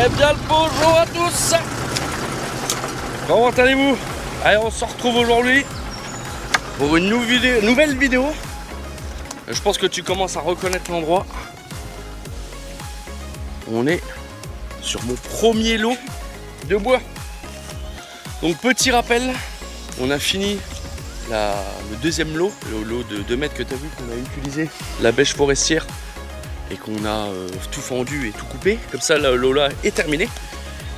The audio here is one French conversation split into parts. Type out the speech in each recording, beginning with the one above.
Eh bien le bonjour à tous. Comment allez-vous? Allez, on se retrouve aujourd'hui pour une nouvelle vidéo. Je pense que tu commences à reconnaître l'endroit. On est sur mon premier lot de bois. Donc petit rappel, on a fini le deuxième lot, le lot de 2 mètres que tu as vu qu'on a utilisé, la bêche forestière, et qu'on a tout fendu et tout coupé. Comme ça, le lot là est terminé.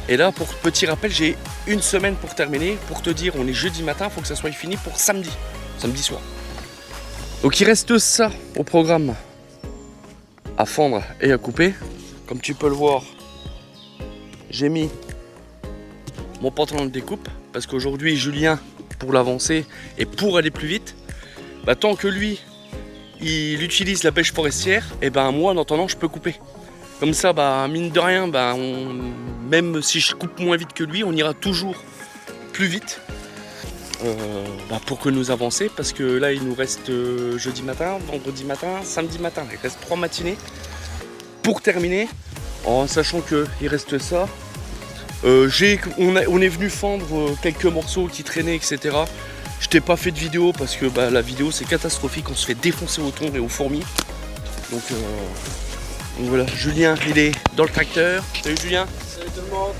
Et là, pour petit rappel, j'ai une semaine pour terminer. Pour te dire, on est jeudi matin, il faut que ça soit fini pour samedi soir. Donc il reste ça au programme à fendre et à couper. Comme tu peux le voir, j'ai mis mon pantalon de découpe parce qu'aujourd'hui Julien, pour l'avancer et pour aller plus vite, tant que lui il utilise la bêche forestière, et moi en attendant je peux couper. Comme ça, mine de rien, même si je coupe moins vite que lui, on ira toujours plus vite pour que nous avancer, parce que là il nous reste jeudi matin, vendredi matin, samedi matin, il reste 3 matinées pour terminer, en sachant qu'il reste ça. On est venu fendre quelques morceaux qui traînaient, etc. Je t'ai pas fait de vidéo parce que la vidéo c'est catastrophique, on se fait défoncer au thon et aux fourmis. Donc voilà, Julien il est dans le tracteur. Salut Julien. Salut tout le monde.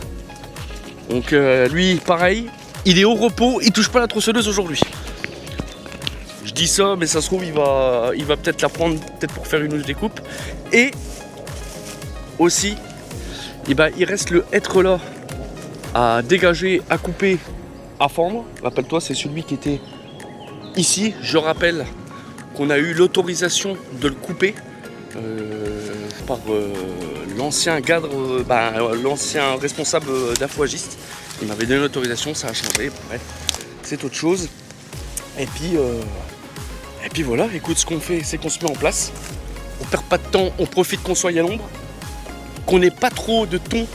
Donc lui pareil, il est au repos, il touche pas la tronçonneuse aujourd'hui. Je dis ça mais ça se trouve il va peut-être la prendre peut-être pour faire une découpe. Et aussi il reste le être là à dégager, à couper, à fendre. Rappelle-toi, c'est celui qui était ici. Je rappelle qu'on a eu l'autorisation de le couper par l'ancien cadre, l'ancien responsable d'Afouagiste. Il m'avait donné l'autorisation, ça a changé. Bref, c'est autre chose. Et puis voilà, écoute, ce qu'on fait, c'est qu'on se met en place. On perd pas de temps, on profite qu'on soit à l'ombre, qu'on n'ait pas trop de thon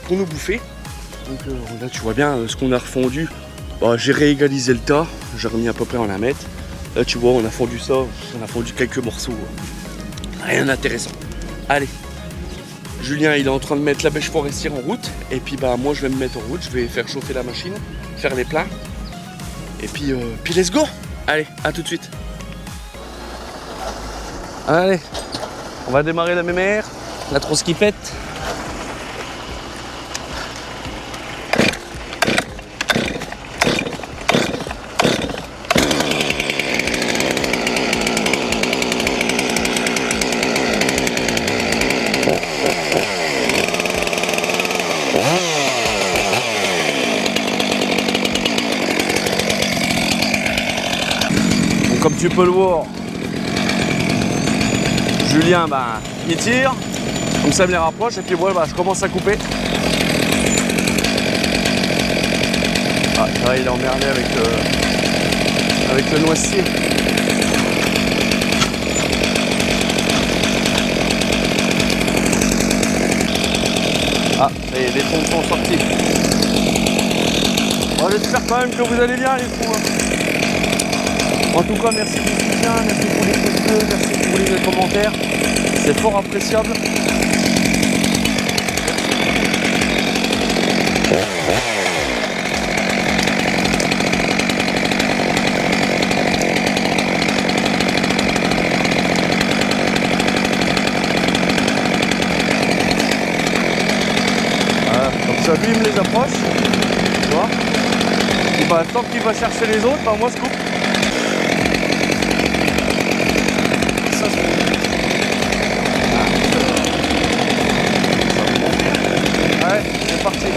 pour nous bouffer. Donc là tu vois bien ce qu'on a refondu. J'ai réégalisé le tas, j'ai remis à peu près en 1 mètre. Là tu vois on a fondu ça, on a fondu quelques morceaux. Rien d'intéressant. Allez, Julien il est en train de mettre la bêche forestière en route. Et puis moi je vais me mettre en route, je vais faire chauffer la machine, faire les plats. Et puis let's go. Allez, à tout de suite. Allez, on va démarrer la mémère, la trosse qui pète. Comme tu peux le voir, Julien il tire, comme ça me les rapproche et puis voilà, je commence à couper. Là, il est emmerdé avec le noisier. Et les troncs sont sortis. J'espère quand même que vous allez bien les fous. En tout cas, merci du soutien, merci pour les pouces bleus, merci pour les commentaires. C'est fort appréciable. Voilà, comme ça, lui, il me les approche. Tu vois. Et tant qu'il va chercher les autres, moi, je coupe. Ouais, c'est parti.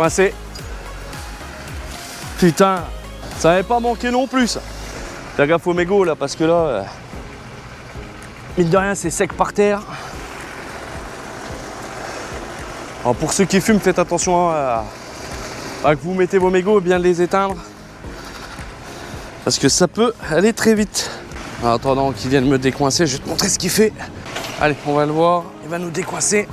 coincé. Putain, ça n'avait pas manqué non plus ça. Fais gaffe au mégot là parce que là, mine de rien c'est sec par terre. Alors pour ceux qui fument, faites attention à que vous mettez vos mégots, bien les éteindre. Parce que ça peut aller très vite. En attendant qu'il vienne me décoincer, je vais te montrer ce qu'il fait. Allez, on va le voir, il va nous décoincer.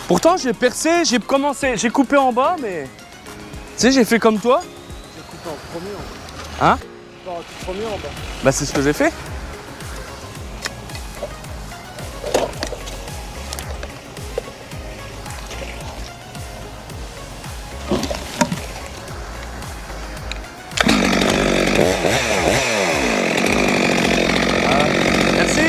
Pourtant j'ai percé, j'ai commencé, j'ai coupé en bas, mais... Tu sais, j'ai fait comme toi. J'ai coupé en premier en bas. Hein? Pas en tout premier en bas. Bah c'est ce que j'ai fait. Merci.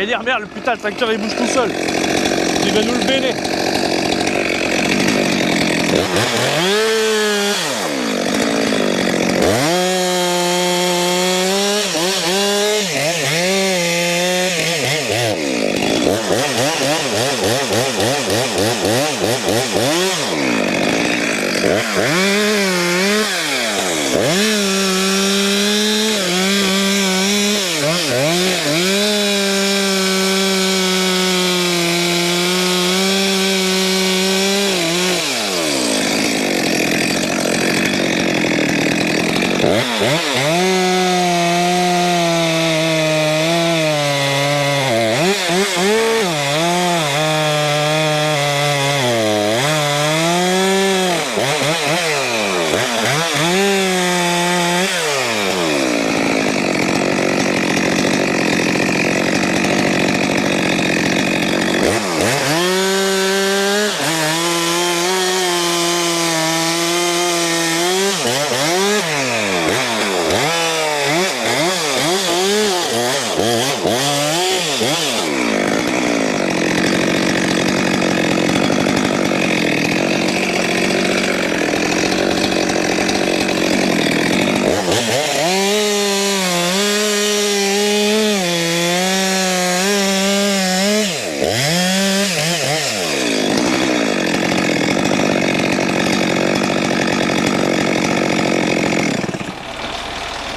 J'allais dire merde, putain, le tracteur il bouge tout seul. Il va nous le béner.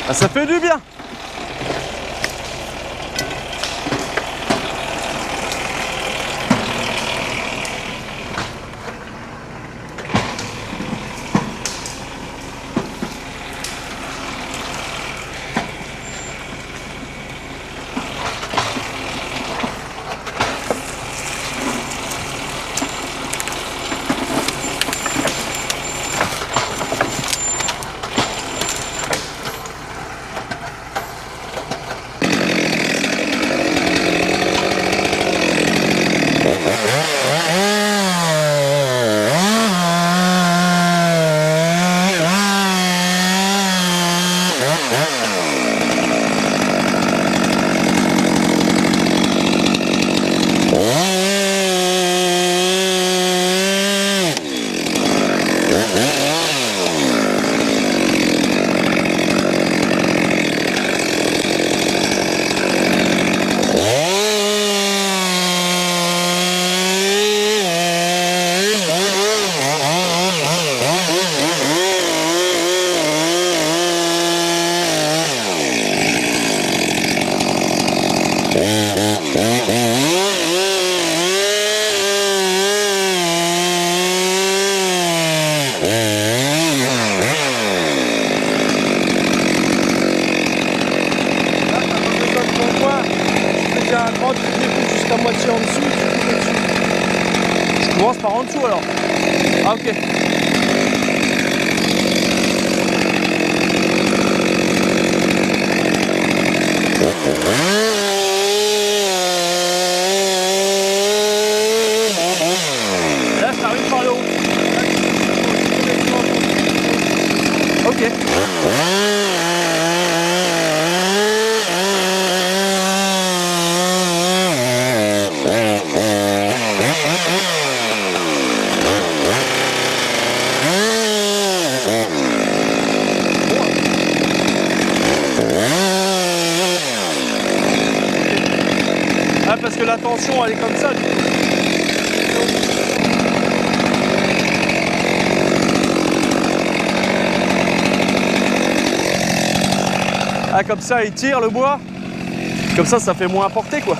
Ah, ça fait du bien. Jusqu'à moitié en dessous, tu coupes au-dessus. Je commence par en dessous alors. Ah ok. Là ça arrive par le haut. Ok. Ah parce que la tension elle est comme ça du coup. Ah comme ça il tire le bois. Comme ça fait moins porter quoi.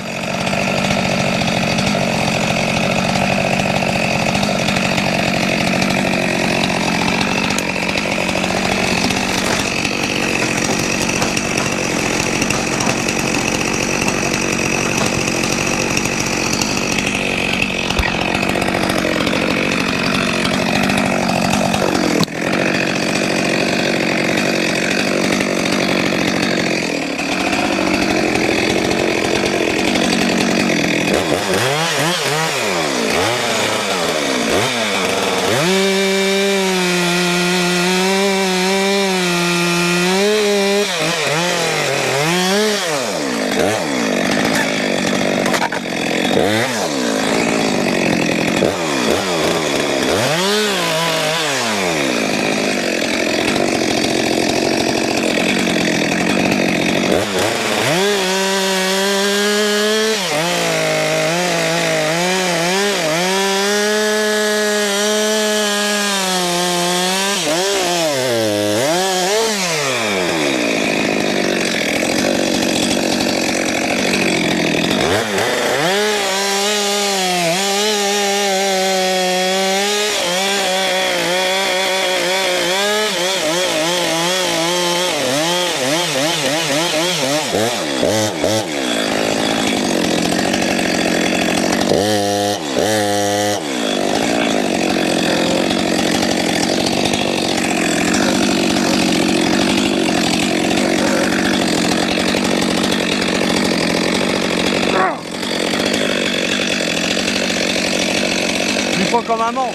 Comme un mort.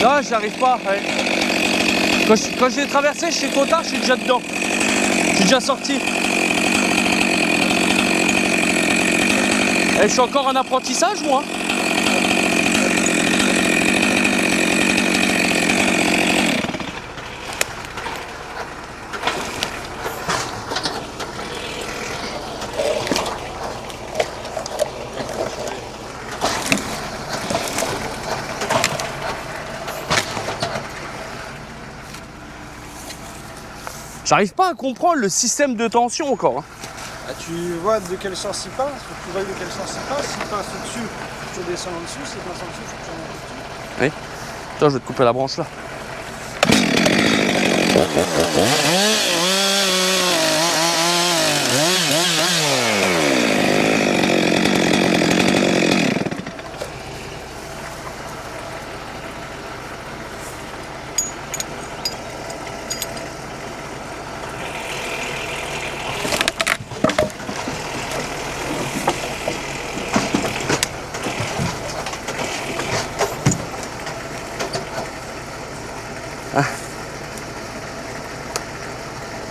Non, j'y arrive pas. Ouais. Quand j'ai traversé, je suis trop tard, je suis déjà dedans. Je suis déjà sorti. Et je suis encore en apprentissage, moi. J'arrive pas à comprendre le système de tension encore. Hein. Ah, tu vois de quel sens il passe, faut que tu vois de quel sens il passe. S'il passe au-dessus, tu redescends en dessous. S'il passe en dessous, faut que tu remontes au-dessus. Attends, je vais te couper la branche là.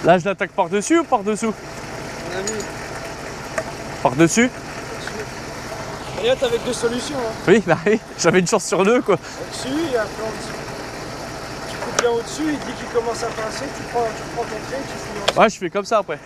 Là, je l'attaque par-dessus ou par-dessous? Mon ami, Par-dessus? et là, t'avais deux solutions. Hein. Oui, bah oui, j'avais une chance sur deux quoi. Au-dessus et après en dessous. Tu coupes bien au-dessus, il dit qu'il commence à pincer, tu prends ton trait et tu finis en dessous. Ouais, je fais comme ça après.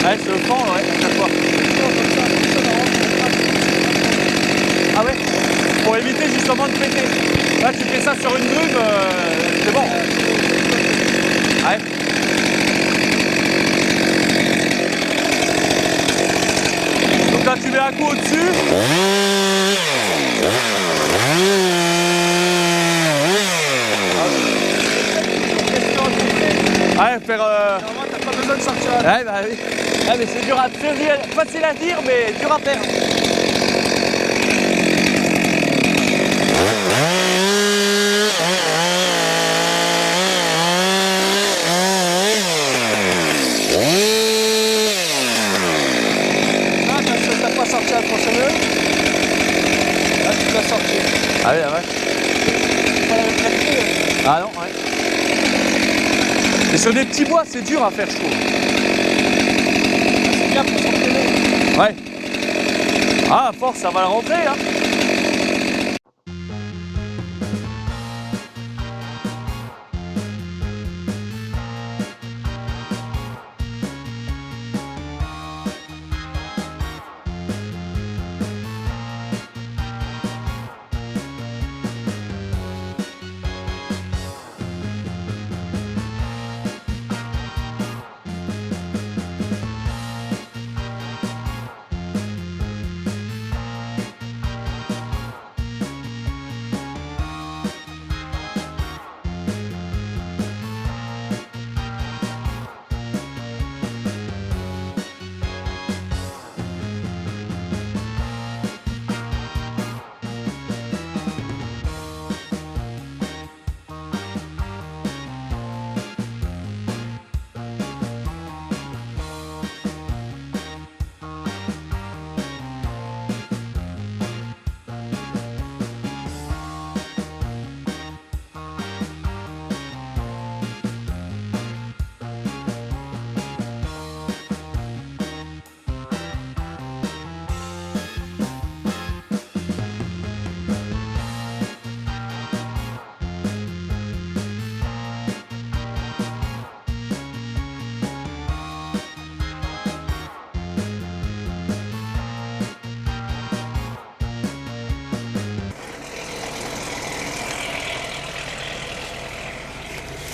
Ouais, c'est au fond, ouais, à chaque fois. Ah ouais? Pour éviter justement de péter. Là, tu fais ça sur une brune, c'est bon. Ouais. Donc là, tu mets un coup au-dessus. Ouais, faire... Normalement, t'as pas besoin de sortir à Ouais, bah oui. Ouais, mais c'est dur à... facile à dire, mais dur à faire. Là, t'as pas sorti à tronçonneuse. Là, tu l'as sorti. Ah oui, ah ouais. Pas la même qualité. Ah non, ouais. Et sur des petits bois, c'est dur à faire, je trouve. C'est bien pour s'entraîner. Ouais. Ah, à force, ça va le rentrer, hein.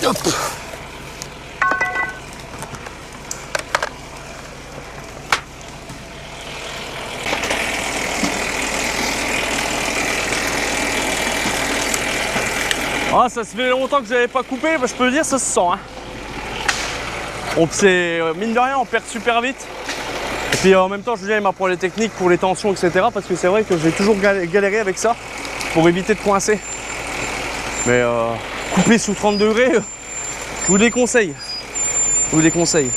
Hop. Ah, ça se fait longtemps que j'avais pas coupé, bah, je peux le dire, ça se sent. Hein. Mine de rien, on perd super vite. Et puis en même temps, Julien il m'apprend les techniques pour les tensions, etc. Parce que c'est vrai que j'ai toujours galéré avec ça pour éviter de coincer. Mais couper sous 30 degrés, je vous déconseille. Je vous déconseille.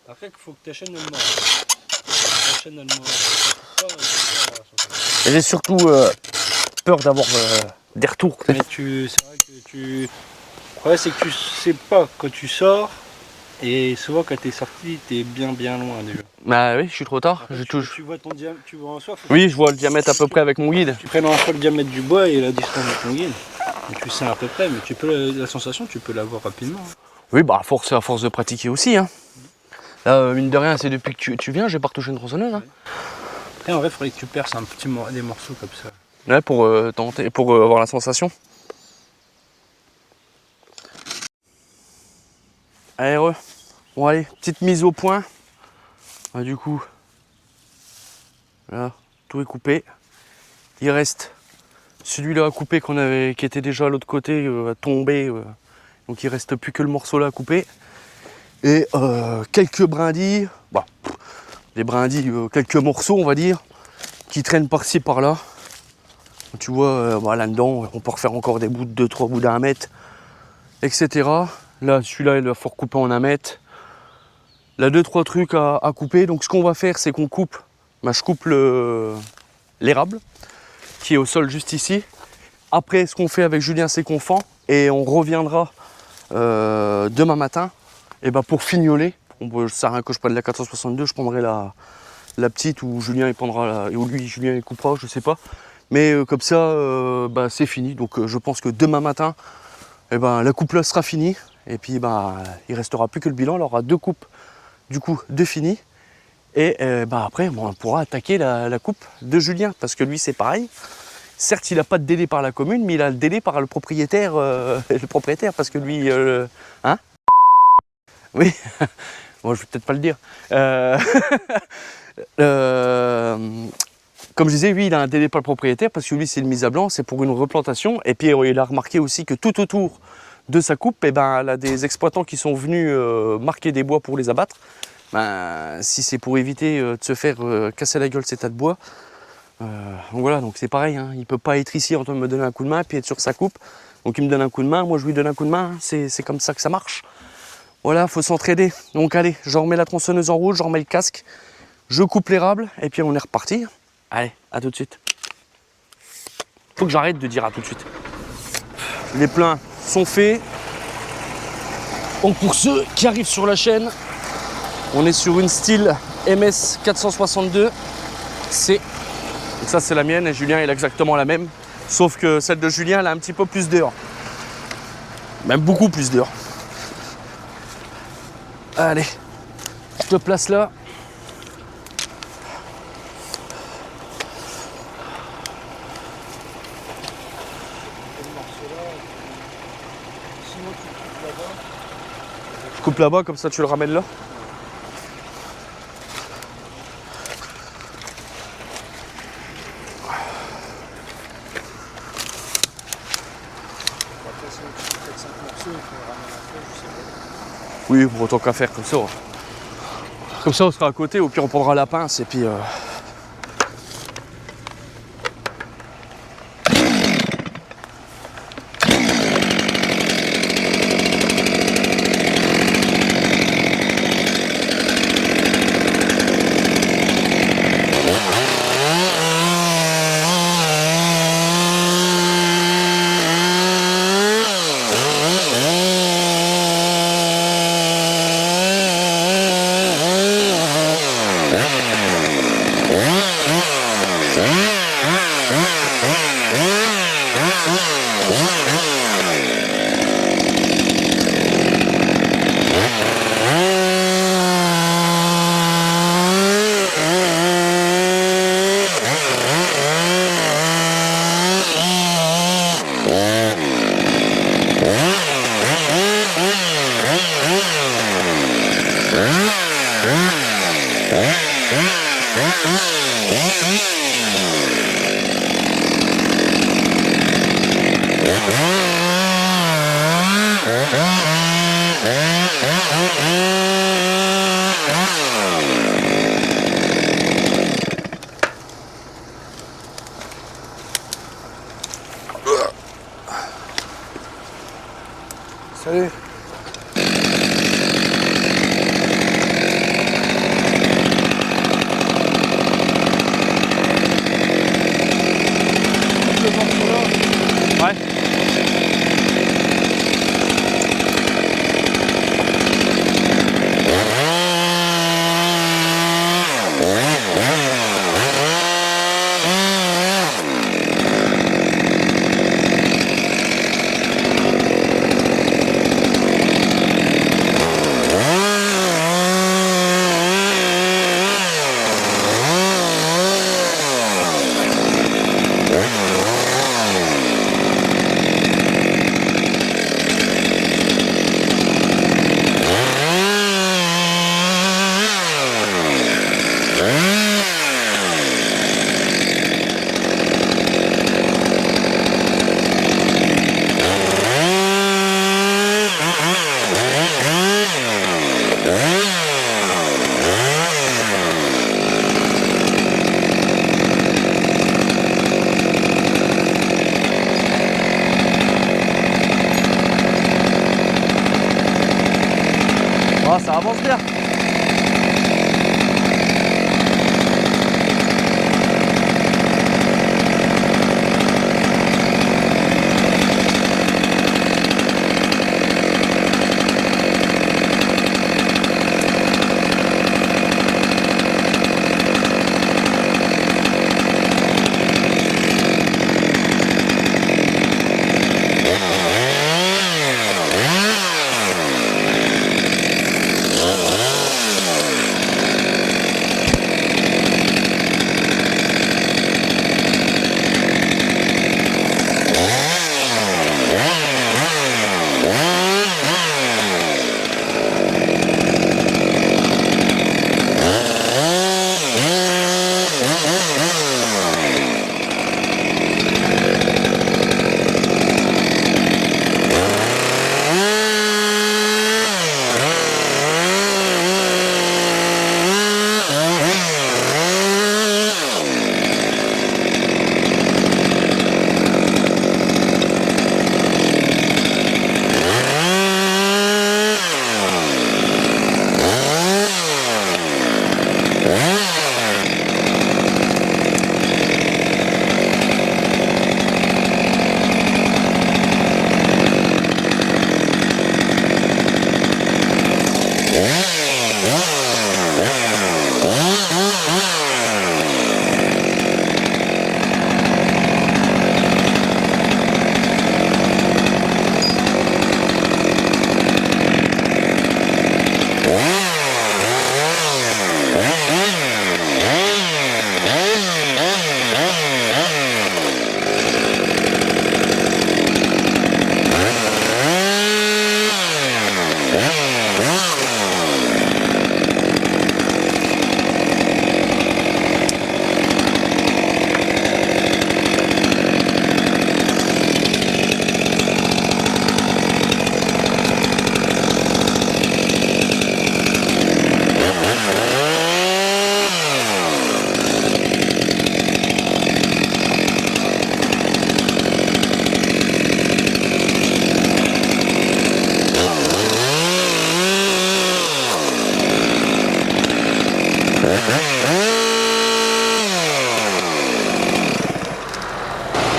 Après, il faut que ta chaîne elle morde. Ta chaîne elle mord. J'ai surtout peur d'avoir des retours. Mais c'est vrai que le problème c'est que tu sais pas quand tu sors. Et souvent quand t'es sorti, t'es bien loin déjà. Bah oui, je suis trop tard. Après, Je tu, touche. tu vois ton diamètre, tu vois en soi. Oui, je vois le diamètre à peu près avec mon guide. Tu prennes en fois le diamètre du bois et la distance de ton guide. Et tu sais à peu près, mais tu peux la sensation, tu peux l'avoir rapidement. Hein. Oui, bah à force de pratiquer aussi. Hein. Là, mine de rien, c'est depuis que tu viens, j'ai pas retouché une tronçonneuse. Hein. Après, en vrai, il faudrait que tu perces des morceaux comme ça. Ouais, pour tenter, pour avoir la sensation. Allez, bon allez, petite mise au point. Ah, du coup, là, tout est coupé. Il reste celui-là à couper qui était déjà à l'autre côté, tombé. Donc il reste plus que le morceau là à couper. Et quelques brindilles, bah, des brindilles, quelques morceaux on va dire, qui traînent par-ci par-là. Tu vois, bah, là-dedans, on peut refaire encore des bouts de 2-3 bouts d'1 mètre, etc. Là, celui-là, il va falloir couper en 1 mètre. Là, 2-3 trucs à couper. Donc, ce qu'on va faire, c'est qu'on coupe. Bah, je coupe l'érable qui est au sol juste ici. Après, ce qu'on fait avec Julien, c'est qu'on fend et on reviendra demain matin et bah, pour fignoler. Ça sert à rien que je prenne la 462, je prendrai la petite où Julien il prendra, ou lui, Julien il coupera, je sais pas. Mais comme ça, bah, c'est fini. Donc, je pense que demain matin, et ben, la coupe là sera finie. Et puis bah, il ne restera plus que le bilan. Il aura 2 coupes du coup de fini. Et bah, après bon, on pourra attaquer la coupe de Julien. Parce que lui c'est pareil. Certes il n'a pas de délai par la commune, mais il a le délai par le propriétaire. Parce que lui... hein? Oui. Bon, je vais peut-être pas le dire. Comme je disais, lui il a un délai par le propriétaire. Parce que lui c'est une mise à blanc, c'est pour une replantation. Et puis il a remarqué aussi que tout autour de sa coupe, et ben, elle a des exploitants qui sont venus marquer des bois pour les abattre. Ben, si c'est pour éviter de se faire casser la gueule ces tas de bois, donc voilà, donc c'est pareil, hein, il ne peut pas être ici en train de me donner un coup de main puis être sur sa coupe. Donc il me donne un coup de main, moi je lui donne un coup de main, hein, c'est comme ça que ça marche. Voilà, il faut s'entraider. Donc allez, je remets la tronçonneuse en rouge, je remets le casque, Je coupe l'érable et puis on est reparti. Allez, à tout de suite. Faut que j'arrête de dire à tout de suite. Les pleins sont faits. Donc pour ceux qui arrivent sur la chaîne, on est sur une Stihl MS 462 C. Donc ça c'est la mienne et Julien il a exactement la même. Sauf que celle de Julien elle a un petit peu plus d'heures. Même beaucoup plus d'heures. Allez, je te place là. Sinon, tu coupes là-bas. Je coupe là-bas, comme ça tu le ramènes là. Après, sinon, tu coupes 4-5 morceaux et tu le ramènes après, je sais pas. Oui, pour autant qu'à faire comme ça. Comme ça on sera à côté, au pire on prendra la pince et puis...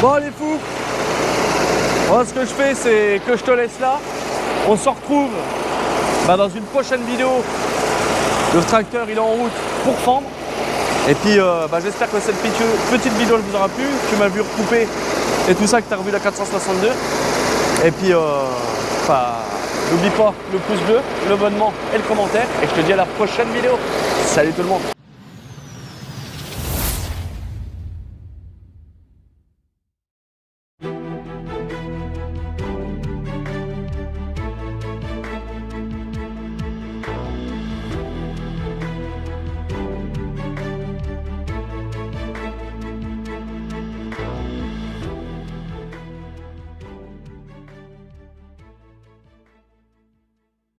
Bon les fous, moi ce que je fais c'est que je te laisse là. On se retrouve dans une prochaine vidéo. Le tracteur il est en route pour fendre. Et puis j'espère que cette petite vidéo vous aura plu. Tu m'as vu recouper et tout ça, que tu as revu la 462. Et puis n'oublie pas le pouce bleu, l'abonnement et le commentaire. Et je te dis à la prochaine vidéo. Salut tout le monde.